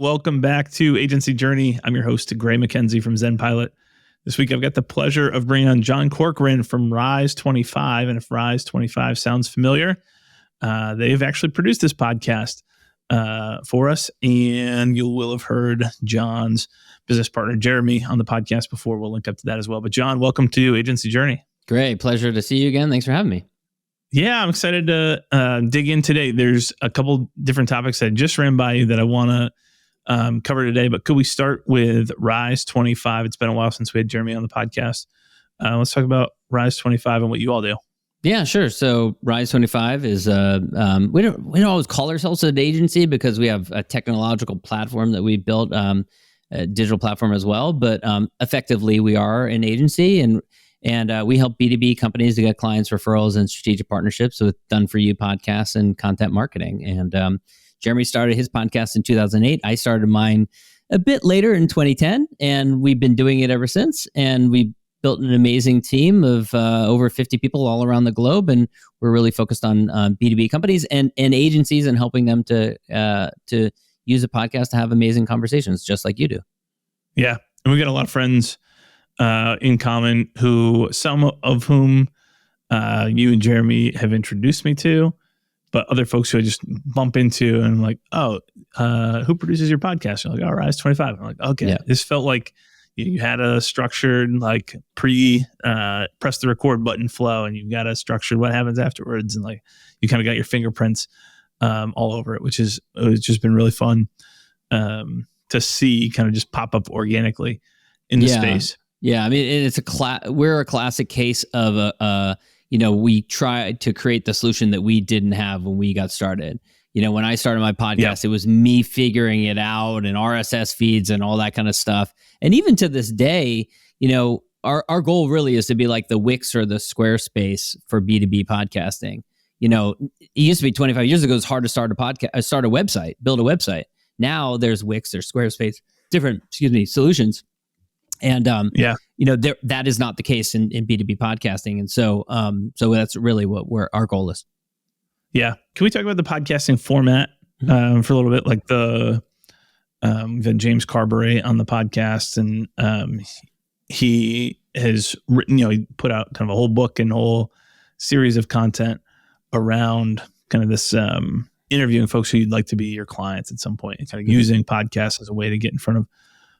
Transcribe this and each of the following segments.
Welcome back to Agency Journey. I'm your host, Gray McKenzie from Zen Pilot. This week, I've got the pleasure of bringing on John Corcoran from Rise 25. And if Rise 25 sounds familiar, they've actually produced this podcast for us. And you will have heard John's business partner, Jeremy, on the podcast before. We'll link up to that as well. But John, welcome to Agency Journey. Great. Pleasure to see you again. Thanks for having me. Yeah, I'm excited to dig in today. There's a couple different topics that I just ran by you that I want to cover today, but could we start with Rise 25? It's been a while since we had Jeremy on the podcast. Let's talk about Rise 25 and what you all do. Yeah, sure. So Rise 25 is we don't always call ourselves an agency because we have a technological platform that we built, a digital platform as well. But effectively, we are an agency, and we help B2B companies to get clients, referrals, and strategic partnerships with done-for-you podcasts and content marketing. And Jeremy started his podcast in 2008. I started mine a bit later in 2010, and we've been doing it ever since. And we built an amazing team of over 50 people all around the globe, and we're really focused on B2B companies and agencies and helping them to use a podcast to have amazing conversations, just like you do. Yeah, and we got a lot of friends in common some of whom you and Jeremy have introduced me to, but other folks who I just bump into and I'm like, who produces your podcast? You're like, oh, Rise 25. I'm like, okay, yeah. This felt like you had a structured, like press the record button flow, and you've got a structured what happens afterwards. And like, you kind of got your fingerprints all over it, it's just been really fun to see kind of just pop up organically in the space. Yeah. I mean, it's we're a classic case of we tried to create the solution that we didn't have when we got started. When I started my podcast, It was me figuring it out and RSS feeds and all that kind of stuff. And even to this day, our goal really is to be like the Wix or the Squarespace for B2B podcasting. It used to be 25 years ago, it's hard to start a website, build a website. Now there's Wix or Squarespace, different, solutions. And that is not the case in B2B podcasting, and so that's really what our goal is. Yeah, can we talk about the podcasting format for a little bit? Like we've had James Carberry on the podcast, and he has written, he put out kind of a whole book and whole series of content around kind of this interviewing folks who you'd like to be your clients at some point, and kind of using podcasts as a way to get in front of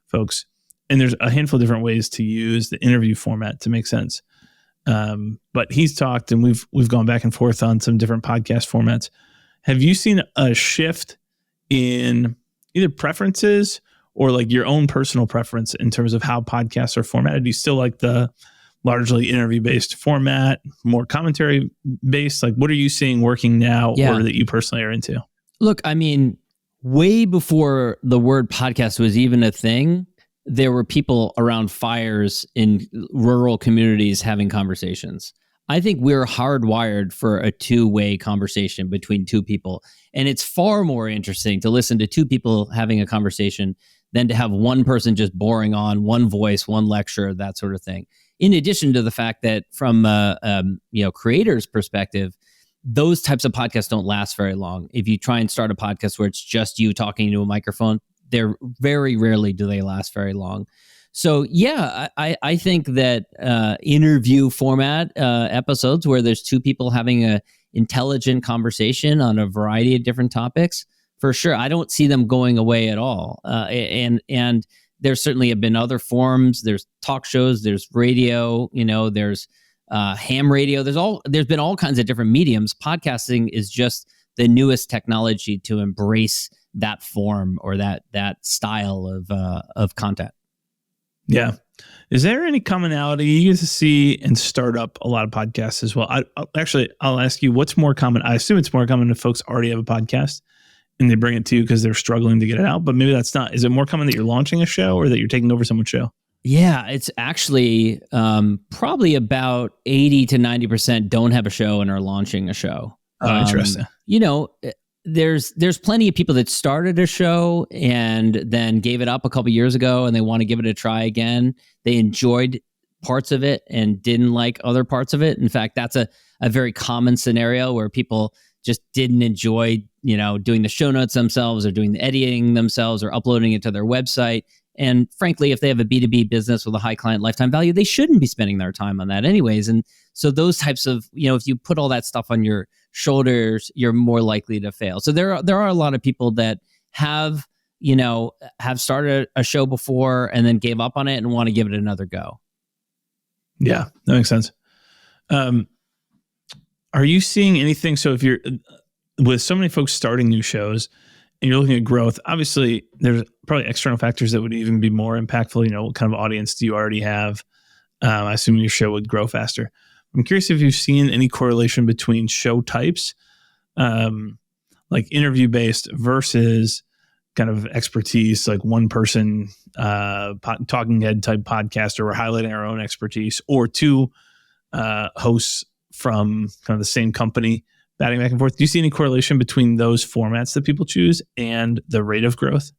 folks. And there's a handful of different ways to use the interview format to make sense. But he's talked, and we've gone back and forth on some different podcast formats. Have you seen a shift in either preferences or like your own personal preference in terms of how podcasts are formatted? Do you still like the largely interview-based format, more commentary-based? Like, what are you seeing working now or that you personally are into? Look, I mean, way before the word podcast was even a thing, there were people around fires in rural communities having conversations. I think we're hardwired for a two-way conversation between two people. And it's far more interesting to listen to two people having a conversation than to have one person just boring on, one voice, one lecture, that sort of thing. In addition to the fact that from a creator's perspective, those types of podcasts don't last very long. If you try and start a podcast where it's just you talking into a microphone, they're very rarely do they last very long. So yeah, I think that interview format episodes where there's two people having a intelligent conversation on a variety of different topics, for sure, I don't see them going away at all. And there certainly have been other forms. There's talk shows, there's radio, there's ham radio. There's been all kinds of different mediums. Podcasting is just the newest technology to embrace that form or that style of content. Yeah. Is there any commonality you get to see in startup a lot of podcasts as well? I'll ask you, what's more common? I assume it's more common if folks already have a podcast and they bring it to you because they're struggling to get it out, but maybe that's not. Is it more common that you're launching a show or that you're taking over someone's show? Yeah, it's actually probably about 80 to 90% don't have a show and are launching a show. Oh, interesting. There's plenty of people that started a show and then gave it up a couple years ago and they want to give it a try again. They enjoyed parts of it and didn't like other parts of it. In fact, that's a very common scenario where people just didn't enjoy, doing the show notes themselves or doing the editing themselves or uploading it to their website. And frankly, if they have a B2B business with a high client lifetime value, they shouldn't be spending their time on that anyways. And so those types of, if you put all that stuff on your shoulders, you're more likely to fail. So there are a lot of people that have started a show before and then gave up on it and want to give it another go. Yeah, that makes sense. Are you seeing anything? So if you're with so many folks starting new shows and you're looking at growth, obviously there's probably external factors that would even be more impactful. What kind of audience do you already have? I assume your show would grow faster. I'm curious if you've seen any correlation between show types, like interview-based versus kind of expertise, like one person talking head type podcast, or we're highlighting our own expertise, or two hosts from kind of the same company batting back and forth. Do you see any correlation between those formats that people choose and the rate of growth?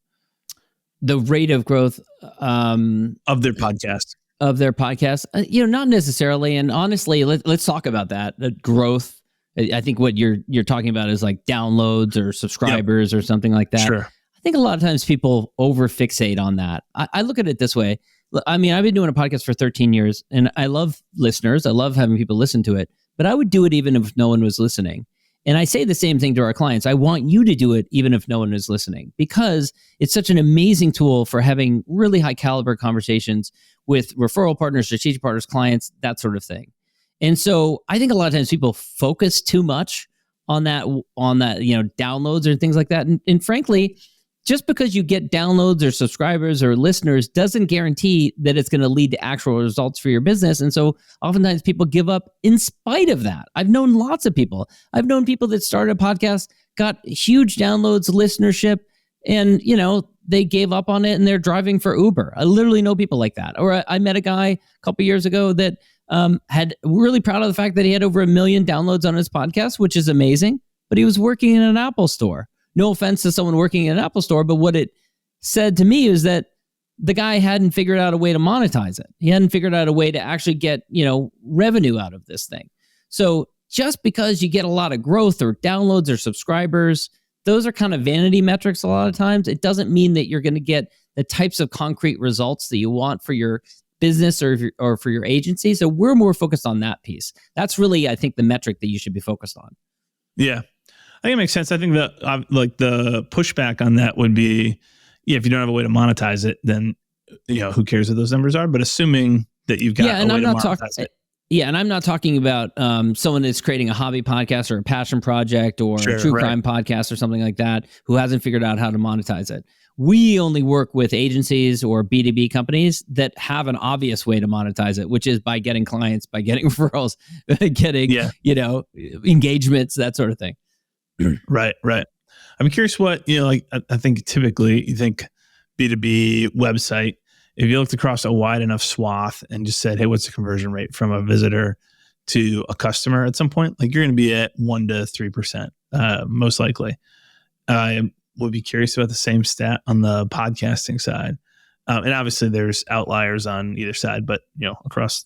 The rate of growth of their podcast. Of their podcast, not necessarily. And honestly, let's talk about that. The growth. I think what you're talking about is like downloads or subscribers or something like that. Sure. I think a lot of times people over-fixate on that. I look at it this way. I mean, I've been doing a podcast for 13 years, and I love listeners. I love having people listen to it, but I would do it even if no one was listening. And I say the same thing to our clients. I want you to do it even if no one is listening, because it's such an amazing tool for having really high caliber conversations with referral partners, strategic partners, clients, that sort of thing. And so I think a lot of times people focus too much on that, downloads or things like that. And frankly, just because you get downloads or subscribers or listeners doesn't guarantee that it's going to lead to actual results for your business. And so oftentimes people give up in spite of that. I've known lots of people. I've known people that started a podcast, got huge downloads, listenership, and, they gave up on it and they're driving for Uber. I literally know people like that. Or I met a guy a couple years ago that had really proud of the fact that he had over 1 million downloads on his podcast, which is amazing, but he was working in an Apple store. No offense to someone working in an Apple store, but what it said to me is that the guy hadn't figured out a way to monetize it. He hadn't figured out a way to actually get, revenue out of this thing. So just because you get a lot of growth or downloads or subscribers, those are kind of vanity metrics a lot of times. It doesn't mean that you're going to get the types of concrete results that you want for your business or for your agency. So we're more focused on that piece. That's really, I think, the metric that you should be focused on. Yeah. I think it makes sense. I think that the pushback on that would be, if you don't have a way to monetize it, then, who cares what those numbers are? But assuming that you've got a way to monetize it. Yeah, and I'm not talking about someone that's creating a hobby podcast or a passion project or a true crime podcast or something like that who hasn't figured out how to monetize it. We only work with agencies or B2B companies that have an obvious way to monetize it, which is by getting clients, by getting referrals, getting engagements, that sort of thing. Right. I'm curious what, I think typically you think B2B website, if you looked across a wide enough swath and just said, hey, what's the conversion rate from a visitor to a customer at some point? Like you're going to be at 1% to 3%, most likely. I would be curious about the same stat on the podcasting side. And obviously there's outliers on either side, but across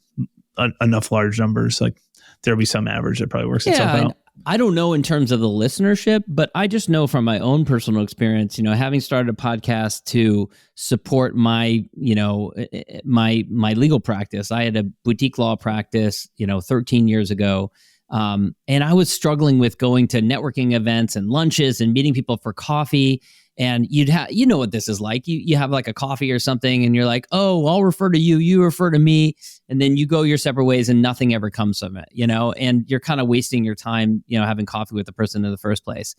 enough large numbers, like there'll be some average that probably works itself out. I don't know in terms of the listenership, but I just know from my own personal experience, having started a podcast to support my, my legal practice. I had a boutique law practice, 13 years ago. And I was struggling with going to networking events and lunches and meeting people for coffee. And you'd have, what this is like. You have like a coffee or something and you're like, oh, I'll refer to you, you refer to me. And then you go your separate ways and nothing ever comes from it, and you're kind of wasting your time, having coffee with the person in the first place.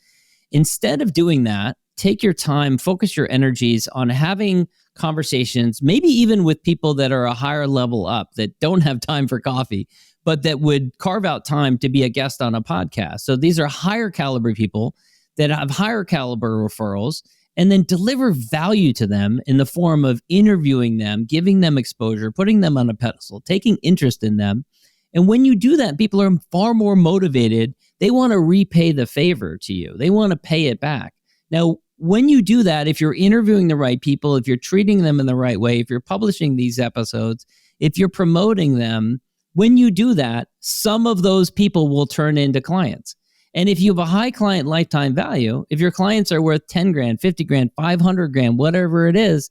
Instead of doing that, take your time, focus your energies on having conversations, maybe even with people that are a higher level up that don't have time for coffee, but that would carve out time to be a guest on a podcast. So these are higher caliber people that have higher caliber referrals, and then deliver value to them in the form of interviewing them, giving them exposure, putting them on a pedestal, taking interest in them. And when you do that, people are far more motivated. They want to repay the favor to you. They want to pay it back. Now, when you do that, if you're interviewing the right people, if you're treating them in the right way, if you're publishing these episodes, if you're promoting them, when you do that, some of those people will turn into clients. And if you have a high client lifetime value, if your clients are worth 10 grand, 50 grand, 500 grand, whatever it is,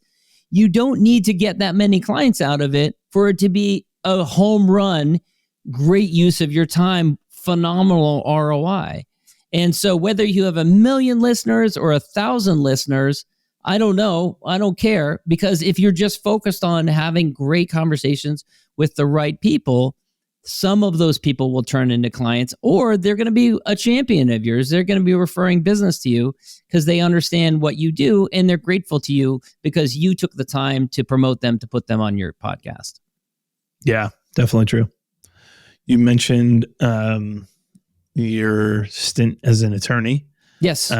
you don't need to get that many clients out of it for it to be a home run, great use of your time, phenomenal ROI. And so whether you have 1 million listeners or 1,000 listeners, I don't know. I don't care, because if you're just focused on having great conversations with the right people, some of those people will turn into clients, or they're going to be a champion of yours. They're going to be referring business to you because they understand what you do, and they're grateful to you because you took the time to promote them, to put them on your podcast. Yeah, definitely true. You mentioned your stint as an attorney. Yes.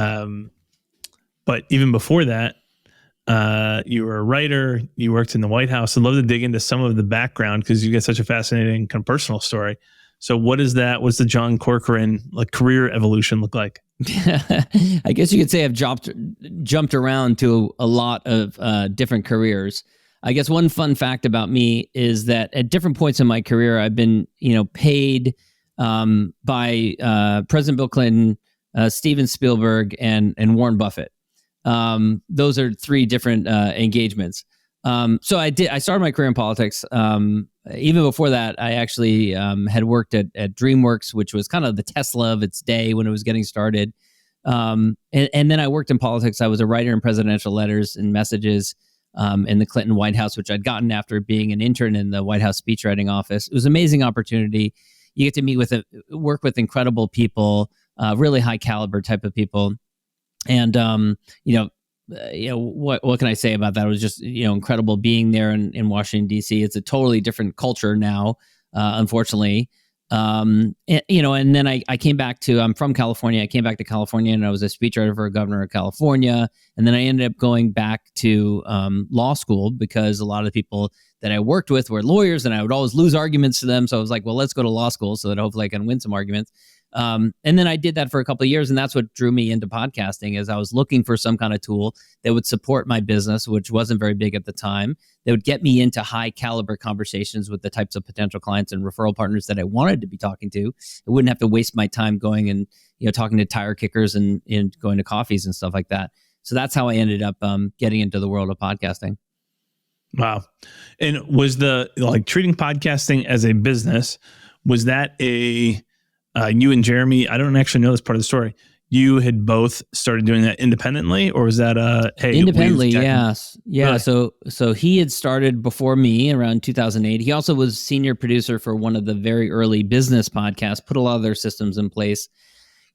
But even before that, you were a writer. You worked in the White House. I'd love to dig into some of the background because you get such a fascinating kind of personal story. So what is that? What's the John Corcoran career evolution look like? I guess you could say I've jumped around to a lot of different careers. I guess one fun fact about me is that at different points in my career, I've been, paid by President Bill Clinton, Steven Spielberg, and Warren Buffett. Those are 3 different engagements. So I started my career in politics. Even before that, I actually had worked at DreamWorks, which was kind of the Tesla of its day when it was getting started. And then I worked in politics. I was a writer in presidential letters and messages in the Clinton White House, which I'd gotten after being an intern in the White House speechwriting office. It was an amazing opportunity. You get to work with incredible people, really high caliber type of people. And, what can I say about that? It was just, incredible being there in Washington, D.C. It's a totally different culture now, unfortunately. And then I came back I'm from California. I came back to California and I was a speechwriter for a governor of California. And then I ended up going back to law school because a lot of the people that I worked with were lawyers and I would always lose arguments to them. So I was like, well, let's go to law school so that hopefully I can win some arguments. And then I did that for a couple of years, and that's what drew me into podcasting. As I was looking for some kind of tool that would support my business, which wasn't very big at the time, that would get me into high caliber conversations with the types of potential clients and referral partners that I wanted to be talking to. I wouldn't have to waste my time going and talking to tire kickers and going to coffees and stuff like that. So that's how I ended up getting into the world of podcasting. Wow. And was treating podcasting as a business, was that you and Jeremy, I don't actually know this part of the story. You had both started doing that independently, or was that independently? Yes. Yeah. Really? So he had started before me around 2008. He also was senior producer for one of the very early business podcasts, put a lot of their systems in place.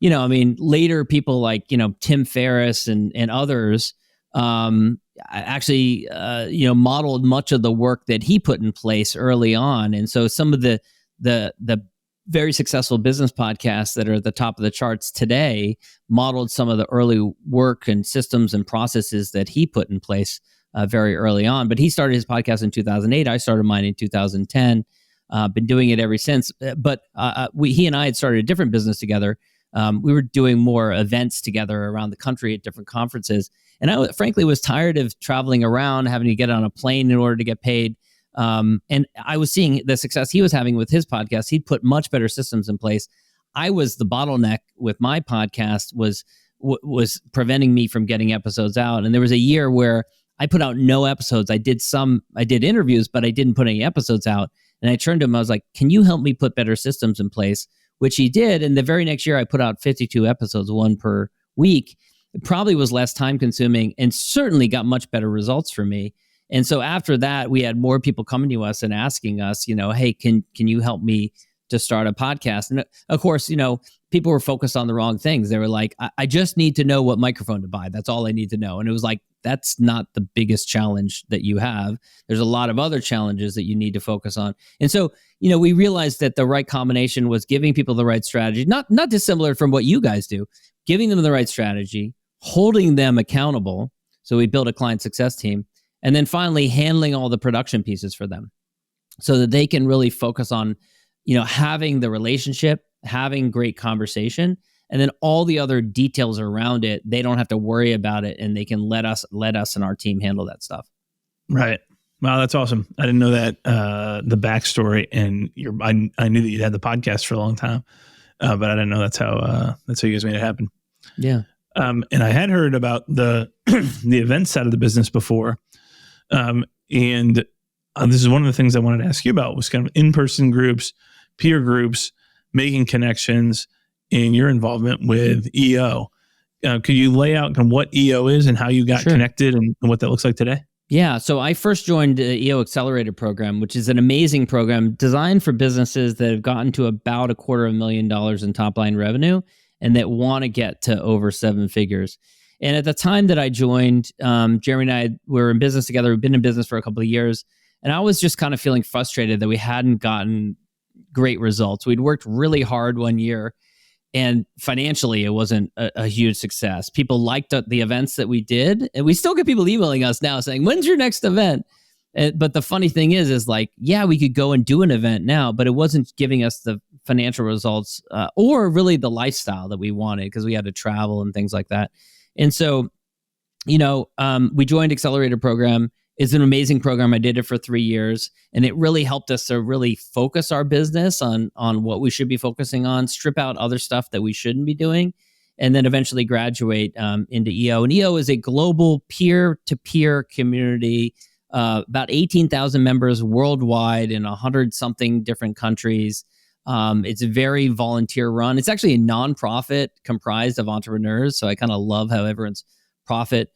Later people like, Tim Ferriss and others, actually, modeled much of the work that he put in place early on. And so some of the very successful business podcasts that are at the top of the charts today modeled some of the early work and systems and processes that he put in place very early on. But he started his podcast in 2008. I started mine in 2010. Been doing it ever since. But he and I had started a different business together. We were doing more events together around the country at different conferences. And I frankly was tired of traveling around, having to get on a plane in order to get paid. And I was seeing the success he was having with his podcast. He'd put much better systems in place. I was the bottleneck with my podcast was preventing me from getting episodes out. And there was a year where I put out no episodes. I did interviews, but I didn't put any episodes out. And I turned to him. I was like, can you help me put better systems in place? Which he did. And the very next year I put out 52 episodes, 1 per week. It probably was less time consuming and certainly got much better results for me. And so after that, we had more people coming to us and asking us, hey, can you help me to start a podcast? And of course, people were focused on the wrong things. They were like, I just need to know what microphone to buy. That's all I need to know. And it was like, that's not the biggest challenge that you have. There's a lot of other challenges that you need to focus on. And so, we realized that the right combination was giving people the right strategy, not dissimilar from what you guys do, giving them the right strategy, holding them accountable. So we built a client success team. And then finally handling all the production pieces for them so that they can really focus on, having the relationship, having great conversation, and then all the other details around it, they don't have to worry about it and they can let us and our team handle that stuff. Right. Wow, that's awesome. I didn't know that, the backstory, and I knew that you'd had the podcast for a long time. but I didn't know that's how you guys made it happen. Yeah. And I had heard about the the event side of the business before, and this is one of the things I wanted to ask you about was kind of in-person groups, peer groups, making connections, and your involvement with EO. Could you lay out kind of what EO is and how you got connected and what that looks like today? Yeah. So I first joined the EO Accelerator program, which is an amazing program designed for businesses that have gotten to about $250,000 in top line revenue and that want to get to over 7 figures. And at the time that I joined, Jeremy and I were in business together. We've been in business for a couple of years. And I was just kind of feeling frustrated that we hadn't gotten great results. We'd worked really hard one year, and financially, it wasn't a huge success. People liked the events that we did, and we still get people emailing us now saying, "When's your next event?" But the funny thing is like, yeah, we could go and do an event now, but it wasn't giving us the financial results or really the lifestyle that we wanted because we had to travel and things like that. And so, we joined Accelerator program. It's an amazing program. I did it for 3 years, and it really helped us to really focus our business on what we should be focusing on, strip out other stuff that we shouldn't be doing, and then eventually graduate into EO. And EO is a global peer-to-peer community, about 18,000 members worldwide in 100-something different countries. It's very volunteer-run. It's actually a nonprofit comprised of entrepreneurs, so I kind of love how everyone's profit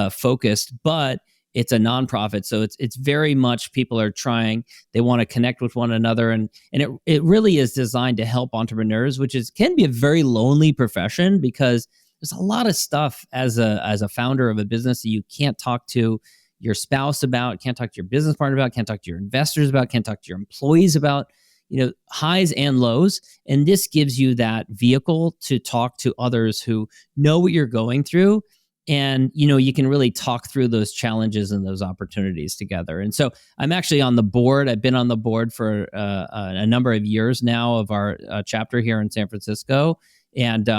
focused, but it's a nonprofit, so it's very much people are trying. They want to connect with one another, and it really is designed to help entrepreneurs, which can be a very lonely profession because there's a lot of stuff as a founder of a business that you can't talk to your spouse about, can't talk to your business partner about, can't talk to your investors about, can't talk to your employees about. Highs and lows, and this gives you that vehicle to talk to others who know what you're going through. And, you can really talk through those challenges and those opportunities together. And so I'm actually on the board. I've been on the board for a number of years now of our chapter here in San Francisco. And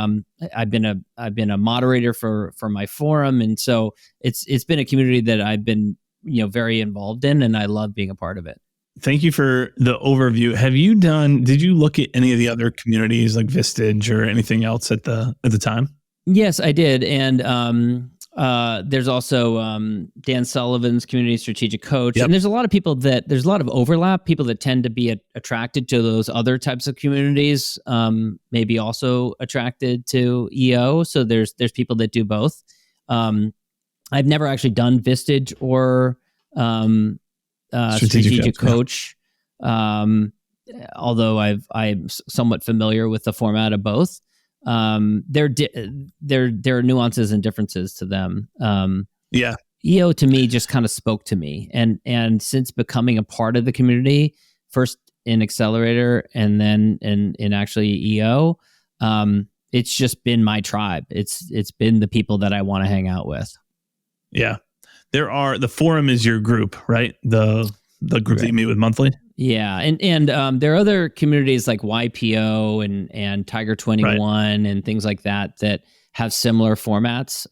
I've been a moderator for my forum. And so it's been a community that I've been, very involved in, and I love being a part of it. Thank you for the overview. Did you look at any of the other communities like Vistage or anything else at the time? Yes, I did. And there's also Dan Sullivan's Community Strategic Coach. Yep. And there's a lot of people there's a lot of overlap, people that tend to be attracted to those other types of communities, maybe also attracted to EO. So there's people that do both. I've never actually done Vistage or Strategic Coach. Although I'm somewhat familiar with the format of both. There are nuances and differences to them. EO to me just kind of spoke to me, and since becoming a part of the community, first in Accelerator and then in actually EO, it's just been my tribe. It's been the people that I want to hang out with. Yeah, the forum is your group, right? The group that you meet with monthly. Yeah, and there are other communities like YPO and Tiger 21 and things like that have similar formats.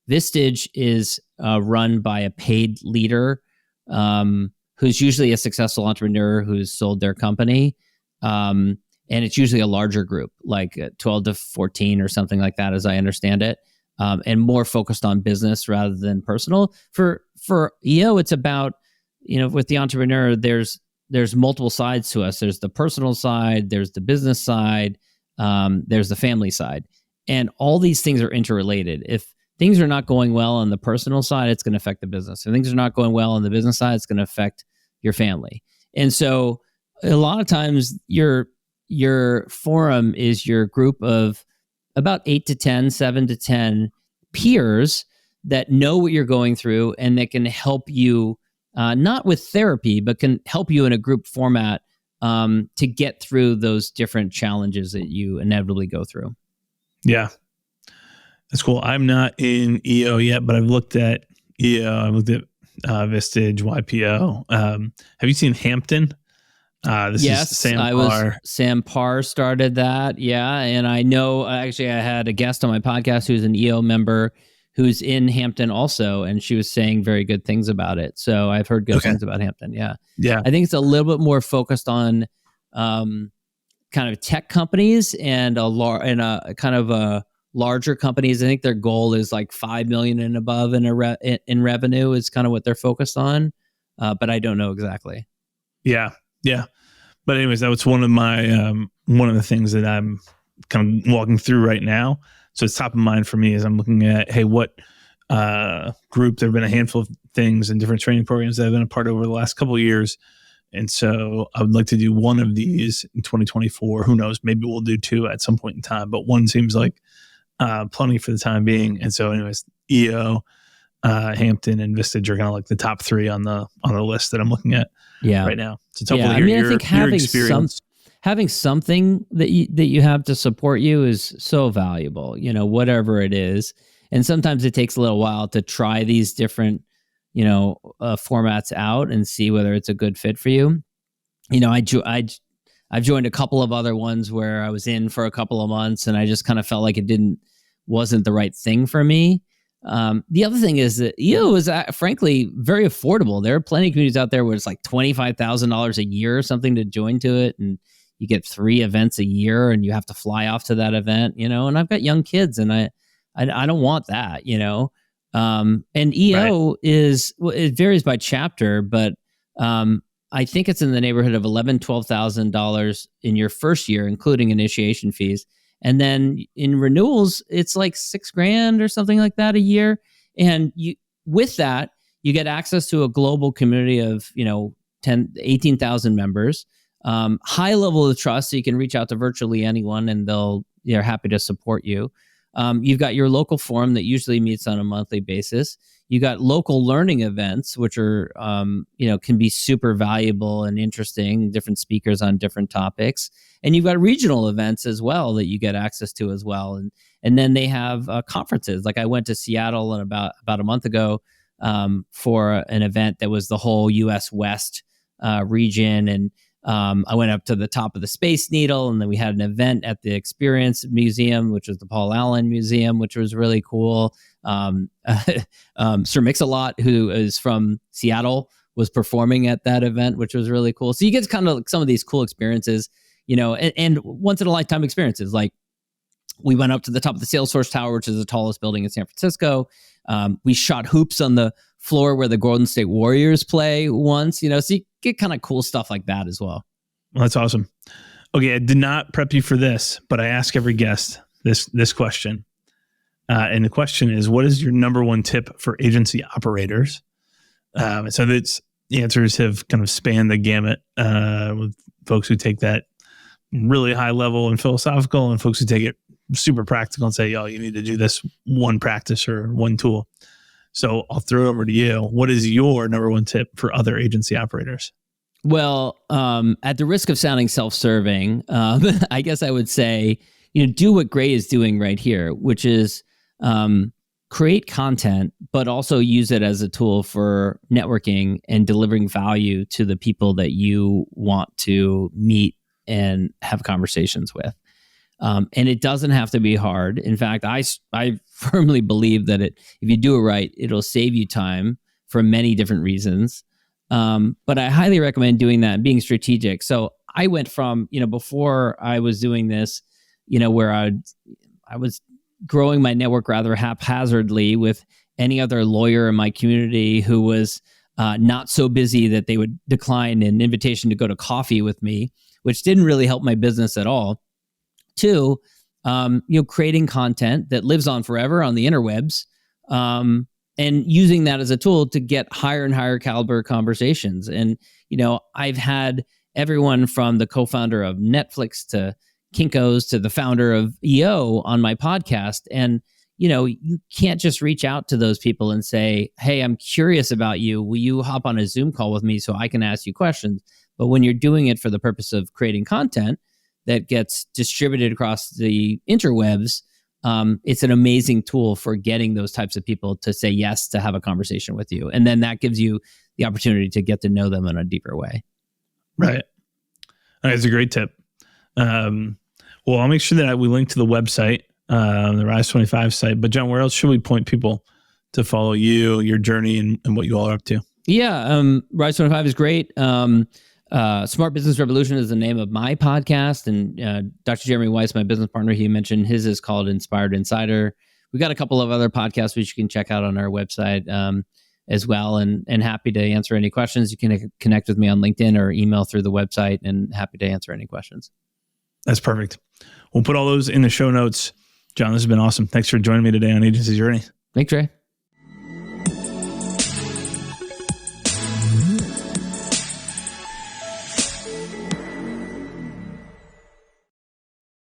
Vistage is run by a paid leader who's usually a successful entrepreneur who's sold their company, and it's usually a larger group, like 12 to 14 or something like that, as I understand it, and more focused on business rather than personal. For EO, it's about, with the entrepreneur, there's multiple sides to us. There's the personal side, there's the business side, there's the family side. And all these things are interrelated. If things are not going well on the personal side, it's going to affect the business. If things are not going well on the business side, it's going to affect your family. And so a lot of times your forum is your group of about 8 to 10, 7 to 10 peers that know what you're going through and that can help you, not with therapy, but can help you in a group format to get through those different challenges that you inevitably go through. Yeah, that's cool. I'm not in EO yet, but I've looked at EO. I've looked at Vistage, YPO. Have you seen Hampton? Yes, is Sam Parr. Sam Parr started that. Yeah, and I know actually I had a guest on my podcast who's an EO member who's in Hampton also, and she was saying very good things about it. So I've heard good things about Hampton. Yeah. I think it's a little bit more focused on kind of tech companies and a kind of a larger companies. I think their goal is like 5 million and above in revenue is kind of what they're focused on. But I don't know exactly. Yeah. But anyways, that was one of my one of the things that I'm kind of walking through right now. So it's top of mind for me as I'm looking at, hey, what group, there have been a handful of things and different training programs that I've been a part of over the last couple of years. And so I would like to do one of these in 2024. Who knows? Maybe we'll do 2 at some point in time, but one seems like plenty for the time being. And so anyways, EO, Hampton, and Vistage are kind of like the top 3 on the list that I'm looking at right now. So it's hopefully I think having something that you have to support you is so valuable, whatever it is. And sometimes it takes a little while to try these different, formats out and see whether it's a good fit for you. I've joined a couple of other ones where I was in for a couple of months and I just kind of felt like it wasn't the right thing for me. The other thing is that EO is frankly very affordable. There are plenty of communities out there where it's like $25,000 a year or something to join to it, and you get 3 events a year, and you have to fly off to that event. And I've got young kids, and I don't want that. And EO it varies by chapter, but I think it's in the neighborhood of $11,000-$12,000 in your first year, including initiation fees. And then in renewals, it's like $6,000 or something like that a year. And with that, you get access to a global community of, 18,000 members, high level of trust. So you can reach out to virtually anyone and they're happy to support you. You've got your local forum that usually meets on a monthly basis. You got local learning events, which are, can be super valuable and interesting, different speakers on different topics. And you've got regional events as well that you get access to as well. And then they have conferences. Like I went to Seattle about a month ago for an event that was the whole US West region. And I went up to the top of the Space Needle, and then we had an event at the Experience Museum, which was the Paul Allen Museum, which was really cool. Sir Mix-a-Lot, who is from Seattle, was performing at that event, which was really cool. So you get kind of some of these cool experiences, and once in a lifetime experiences. Like we went up to the top of the Salesforce Tower, which is the tallest building in San Francisco. We shot hoops on the floor where the Golden State Warriors play once, so you get kind of cool stuff like that as well. Well, that's awesome. Okay, I did not prep you for this, but I ask every guest this question. And the question is, what is your number one tip for agency operators? So the answers have kind of spanned the gamut with folks who take that really high level and philosophical, and folks who take it super practical and say, you need to do this one practice or one tool. So I'll throw it over to you. What is your number one tip for other agency operators? Well, at the risk of sounding self-serving, I guess I would say, do what Gray is doing right here, which is create content, but also use it as a tool for networking and delivering value to the people that you want to meet and have conversations with. And it doesn't have to be hard. In fact, I firmly believe that if you do it right, it'll save you time for many different reasons. But I highly recommend doing that and being strategic. So I went from, before I was doing this, where I was growing my network rather haphazardly with any other lawyer in my community who was not so busy that they would decline an invitation to go to coffee with me, which didn't really help my business at all. 2, creating content that lives on forever on the interwebs, and using that as a tool to get higher and higher caliber conversations. And, I've had everyone from the co-founder of Netflix to Kinko's to the founder of EO on my podcast. And, you can't just reach out to those people and say, hey, I'm curious about you. Will you hop on a Zoom call with me so I can ask you questions? But when you're doing it for the purpose of creating content that gets distributed across the interwebs, it's an amazing tool for getting those types of people to say yes to have a conversation with you. And then that gives you the opportunity to get to know them in a deeper way. Right. That's a great tip. Well, I'll make sure that we link to the website, the Rise 25 site. But John, where else should we point people to follow you, your journey, and what you all are up to? Yeah, Rise 25 is great. Smart Business Revolution is the name of my podcast. And Dr. Jeremy Weiss, my business partner, he mentioned his is called Inspired Insider. We got a couple of other podcasts which you can check out on our website as well. And happy to answer any questions. You can connect with me on LinkedIn or email through the website, and happy to answer any questions. That's perfect. We'll put all those in the show notes. John, this has been awesome. Thanks for joining me today on Agency Journey. Thanks, Trey.